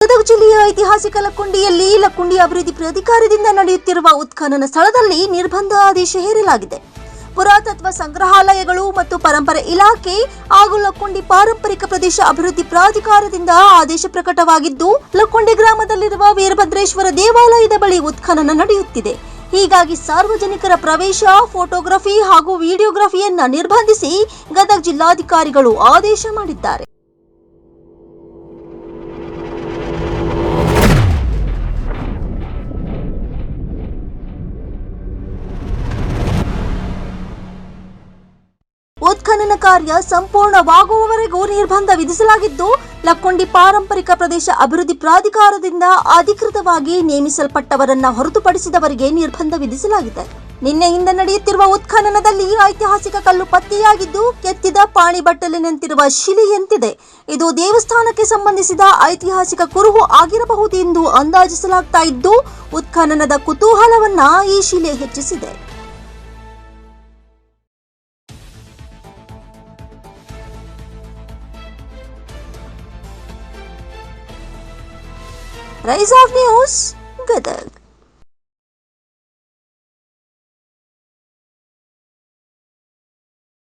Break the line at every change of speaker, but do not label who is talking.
ಗದಗ ಜಿಲ್ಲೆಯ ಐತಿಹಾಸಿಕ ಲಕ್ಕುಂಡಿಯಲ್ಲಿ ಲಕ್ಕುಂಡಿ ಅಭಿವೃದ್ಧಿ ಪ್ರಾಧಿಕಾರದಿಂದ ನಡೆಯುತ್ತಿರುವ ಉತ್ಖನನ ಸ್ಥಳದಲ್ಲಿ ನಿರ್ಬಂಧ ಆದೇಶ ಹೇರಲಾಗಿದೆ. ಪುರಾತತ್ವ ಸಂಗ್ರಹಾಲಯಗಳು ಮತ್ತು ಪರಂಪರೆ ಇಲಾಖೆ ಹಾಗೂ ಲಕ್ಕುಂಡಿ ಪಾರಂಪರಿಕ ಪ್ರದೇಶ ಅಭಿವೃದ್ಧಿ ಪ್ರಾಧಿಕಾರದಿಂದ ಆದೇಶ ಪ್ರಕಟವಾಗಿದ್ದು, ಲಕ್ಕುಂಡಿ ಗ್ರಾಮದಲ್ಲಿರುವ ವೀರಭದ್ರೇಶ್ವರ ದೇವಾಲಯದ ಬಳಿ ಉತ್ಖನನ ನಡೆಯುತ್ತಿದೆ. ಹೀಗಾಗಿ ಸಾರ್ವಜನಿಕರ ಪ್ರವೇಶ, ಫೋಟೋಗ್ರಫಿ ಹಾಗೂ ವಿಡಿಯೋಗ್ರಫಿಯನ್ನ ನಿರ್ಬಂಧಿಸಿ ಗದಗ ಜಿಲ್ಲಾಧಿಕಾರಿಗಳು ಆದೇಶ ಮಾಡಿದ್ದಾರೆ. ಉತ್ಖನನ ಕಾರ್ಯ ಸಂಪೂರ್ಣವಾಗುವವರೆಗೂ ನಿರ್ಬಂಧ ವಿಧಿಸಲಾಗಿದ್ದು, ಲಕ್ಕುಂಡಿ ಪಾರಂಪರಿಕ ಪ್ರದೇಶ ಅಭಿವೃದ್ಧಿ ಪ್ರಾಧಿಕಾರದಿಂದ ಅಧಿಕೃತವಾಗಿ ನೇಮಿಸಲ್ಪಟ್ಟವರನ್ನ ಹೊರತುಪಡಿಸಿದವರಿಗೆ ನಿರ್ಬಂಧ ವಿಧಿಸಲಾಗಿದೆ. ನಿನ್ನೆಯಿಂದ ನಡೆಯುತ್ತಿರುವ ಉತ್ಖನನದಲ್ಲಿ ಐತಿಹಾಸಿಕ ಕಲ್ಲು ಪತ್ತೆಯಾಗಿದ್ದು, ಕೆತ್ತಿದ ಪಾಣಿಬಟ್ಟಲಿನಂತಿರುವ ಶಿಲೆಯಂತಿದೆ. ಇದು ದೇವಸ್ಥಾನಕ್ಕೆ ಸಂಬಂಧಿಸಿದ ಐತಿಹಾಸಿಕ ಕುರುಹು ಆಗಿರಬಹುದು ಎಂದು ಅಂದಾಜಿಸಲಾಗ್ತಾ ಇದ್ದು, ಉತ್ಖನನದ ಕುತೂಹಲವನ್ನ ಈ ಶಿಲೆ ಹೆಚ್ಚಿಸಿದೆ. Rise of news.